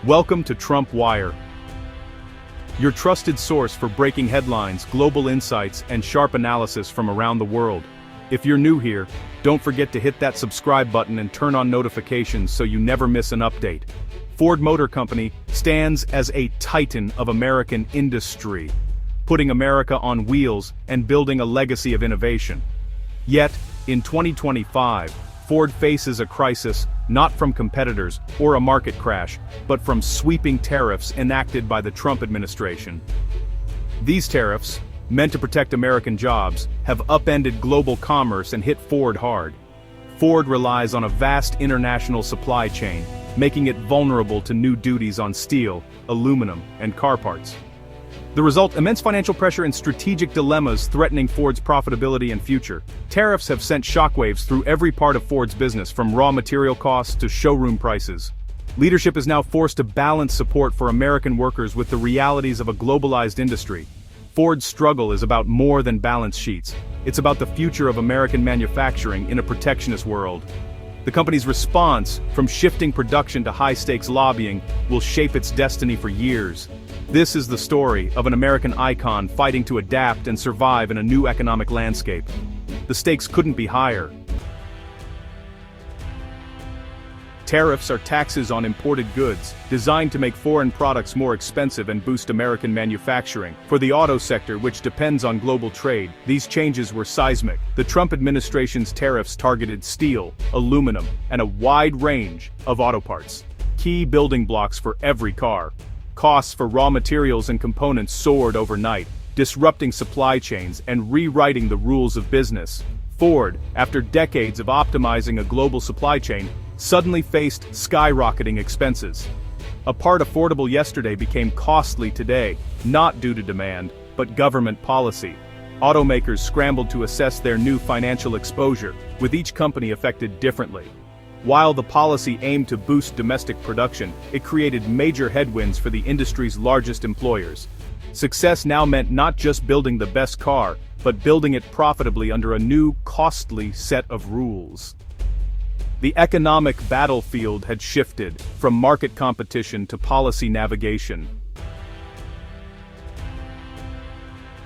Welcome to Trump Wire, your trusted source for breaking headlines, global insights, and sharp analysis from around the world. If you're new here, don't forget to hit that subscribe button and turn on notifications so you never miss an update. Ford Motor Company stands as a titan of American industry, putting America on wheels and building a legacy of innovation. Yet, in 2025, Ford faces a crisis not from competitors or a market crash, but from sweeping tariffs enacted by the Trump administration. These tariffs, meant to protect American jobs, have upended global commerce and hit Ford hard. Ford relies on a vast international supply chain, making it vulnerable to new duties on steel, aluminum, and car parts. The result: immense financial pressure and strategic dilemmas threatening Ford's profitability and future. Tariffs have sent shockwaves through every part of Ford's business, from raw material costs to showroom prices. Leadership is now forced to balance support for American workers with the realities of a globalized industry. Ford's struggle is about more than balance sheets. It's about the future of American manufacturing in a protectionist world. The company's response, from shifting production to high-stakes lobbying, will shape its destiny for years. This is the story of an American icon fighting to adapt and survive in a new economic landscape. The stakes couldn't be higher. Tariffs are taxes on imported goods, designed to make foreign products more expensive and boost American manufacturing. For the auto sector, which depends on global trade, these changes were seismic. The Trump administration's tariffs targeted steel, aluminum, and a wide range of auto parts, key building blocks for every car. Costs for raw materials and components soared overnight, disrupting supply chains and rewriting the rules of business. Ford, after decades of optimizing a global supply chain, suddenly faced skyrocketing expenses. A part affordable yesterday became costly today, not due to demand, but government policy. Automakers scrambled to assess their new financial exposure, with each company affected differently. While the policy aimed to boost domestic production, it created major headwinds for the industry's largest employers. Success now meant not just building the best car, but building it profitably under a new, costly set of rules. The economic battlefield had shifted from market competition to policy navigation.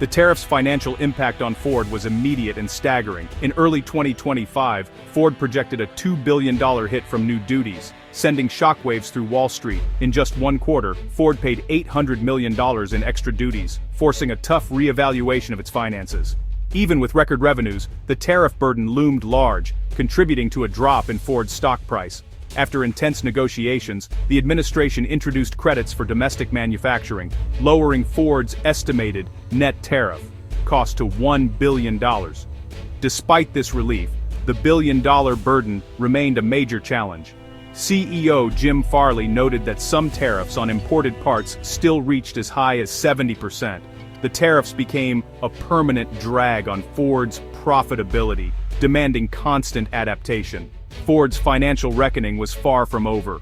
The tariffs' financial impact on Ford was immediate and staggering. In early 2025, Ford projected a $2 billion hit from new duties, sending shockwaves through Wall Street. In just one quarter, Ford paid $800 million in extra duties, forcing a tough reevaluation of its finances. Even with record revenues, the tariff burden loomed large, contributing to a drop in Ford's stock price. After intense negotiations, the administration introduced credits for domestic manufacturing, lowering Ford's estimated net tariff cost to $1 billion. Despite this relief, the billion-dollar burden remained a major challenge. CEO Jim Farley noted that some tariffs on imported parts still reached as high as 70%. The tariffs became a permanent drag on Ford's profitability, demanding constant adaptation. Ford's financial reckoning was far from over.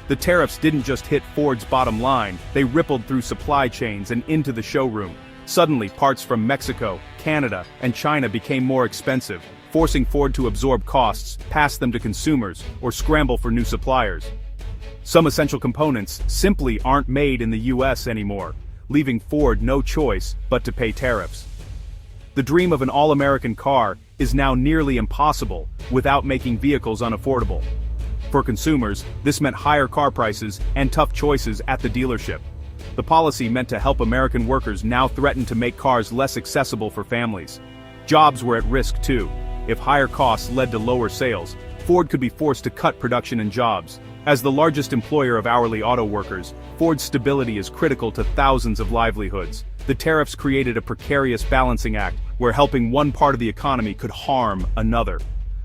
The tariffs didn't just hit Ford's bottom line, they rippled through supply chains and into the showroom. Suddenly, parts from Mexico, Canada, and China became more expensive, forcing Ford to absorb costs, pass them to consumers, or scramble for new suppliers. Some essential components simply aren't made in the US anymore, leaving Ford no choice but to pay tariffs. The dream of an all-American car is now nearly impossible without making vehicles unaffordable. For consumers, this meant higher car prices and tough choices at the dealership. The policy meant to help American workers now threatened to make cars less accessible for families. Jobs were at risk too. If higher costs led to lower sales, Ford could be forced to cut production and jobs. As the largest employer of hourly auto workers, Ford's stability is critical to thousands of livelihoods. The tariffs created a precarious balancing act, where helping one part of the economy could harm another.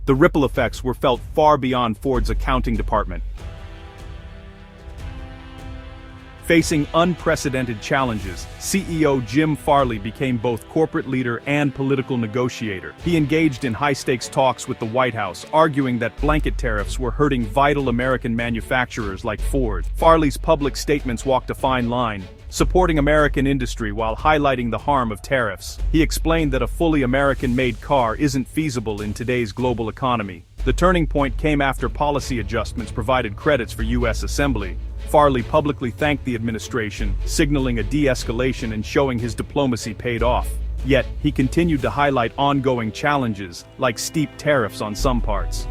The ripple effects were felt far beyond Ford's accounting department. Facing unprecedented challenges, CEO Jim Farley became both corporate leader and political negotiator. He engaged in high-stakes talks with the White House, arguing that blanket tariffs were hurting vital American manufacturers like Ford. Farley's public statements walked a fine line, supporting American industry while highlighting the harm of tariffs. He explained that a fully American-made car isn't feasible in today's global economy. The turning point came after policy adjustments provided credits for U.S. assembly. Farley publicly thanked the administration, signaling a de-escalation and showing his diplomacy paid off. Yet, he continued to highlight ongoing challenges, like steep tariffs on some parts.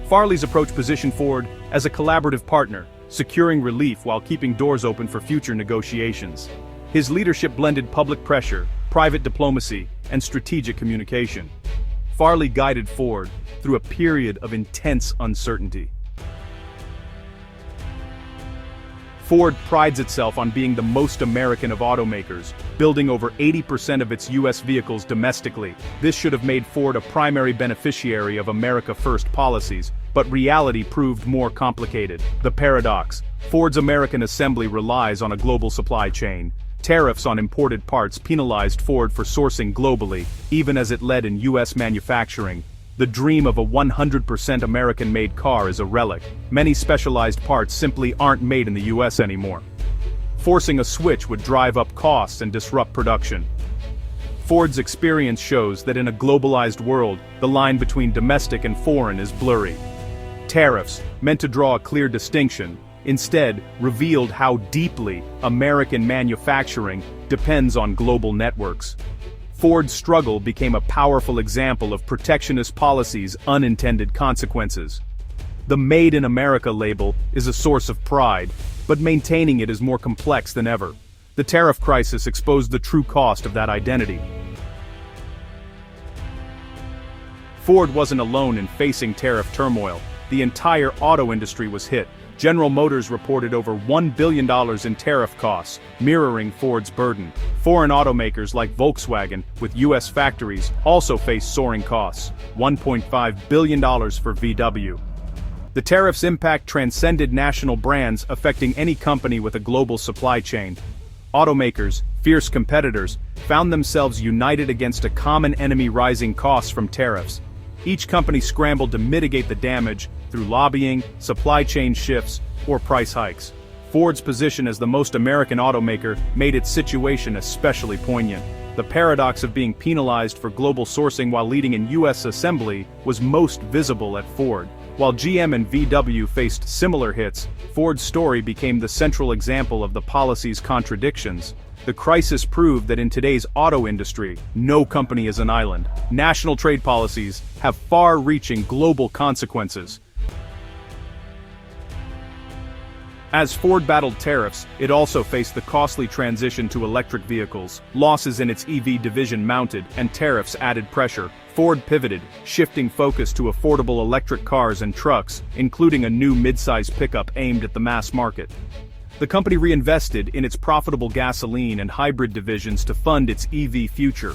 Farley's approach positioned Ford as a collaborative partner, securing relief while keeping doors open for future negotiations. His leadership blended public pressure, private diplomacy, and strategic communication. Farley guided Ford through a period of intense uncertainty. Ford prides itself on being the most American of automakers, building over 80% of its U.S. vehicles domestically. This should have made Ford a primary beneficiary of America First policies, but reality proved more complicated. The paradox: Ford's American assembly relies on a global supply chain. Tariffs on imported parts penalized Ford for sourcing globally, even as it led in U.S. manufacturing. The dream of a 100% American-made car is a relic. Many specialized parts simply aren't made in the U.S. anymore. Forcing a switch would drive up costs and disrupt production. Ford's experience shows that in a globalized world, the line between domestic and foreign is blurry. Tariffs, meant to draw a clear distinction, instead revealed how deeply American manufacturing depends on global networks. Ford's struggle became a powerful example of protectionist policies' unintended consequences. The Made in America label is a source of pride, but maintaining it is more complex than ever. The tariff crisis exposed the true cost of that identity. Ford wasn't alone in facing tariff turmoil. The entire auto industry was hit. General Motors reported over $1 billion in tariff costs, mirroring Ford's burden. Foreign automakers like Volkswagen, with U.S. factories, also faced soaring costs, $1.5 billion for VW. The tariffs' impact transcended national brands, affecting any company with a global supply chain. Automakers, fierce competitors, found themselves united against a common enemy: rising costs from tariffs. Each company scrambled to mitigate the damage through lobbying, supply chain shifts, or price hikes. Ford's position as the most American automaker made its situation especially poignant. The paradox of being penalized for global sourcing while leading in U.S. assembly was most visible at Ford. While GM and VW faced similar hits, Ford's story became the central example of the policy's contradictions. The crisis proved that in today's auto industry, no company is an island. National trade policies have far-reaching global consequences. As Ford battled tariffs, it also faced the costly transition to electric vehicles. Losses in its EV division mounted, and tariffs added pressure. Ford pivoted, shifting focus to affordable electric cars and trucks, including a new midsize pickup aimed at the mass market. The company reinvested in its profitable gasoline and hybrid divisions to fund its EV future.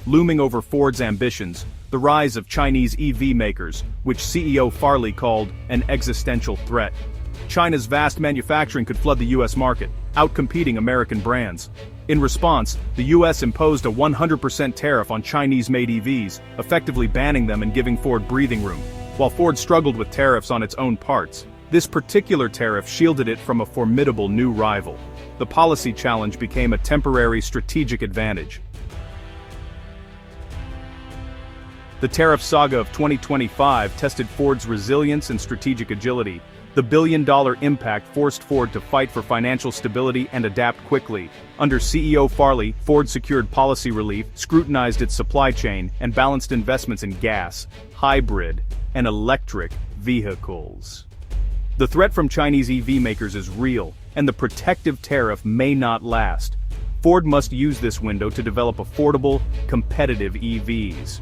Looming over Ford's ambitions, the rise of Chinese EV makers, which CEO Farley called an existential threat. China's vast manufacturing could flood the U.S. market, outcompeting American brands. In response, the U.S. imposed a 100% tariff on Chinese-made EVs, effectively banning them and giving Ford breathing room. While Ford struggled with tariffs on its own parts, this particular tariff shielded it from a formidable new rival. The policy challenge became a temporary strategic advantage. The tariff saga of 2025 tested Ford's resilience and strategic agility. The billion-dollar impact forced Ford to fight for financial stability and adapt quickly. Under CEO Farley, Ford secured policy relief, scrutinized its supply chain, and balanced investments in gas, hybrid, and electric vehicles. The threat from Chinese EV makers is real, and the protective tariff may not last. Ford must use this window to develop affordable, competitive EVs.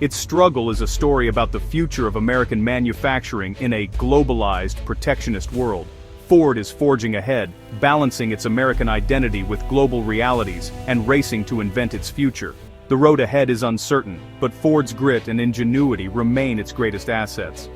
Its struggle is a story about the future of American manufacturing in a globalized, protectionist world. Ford is forging ahead, balancing its American identity with global realities, and racing to invent its future. The road ahead is uncertain, but Ford's grit and ingenuity remain its greatest assets.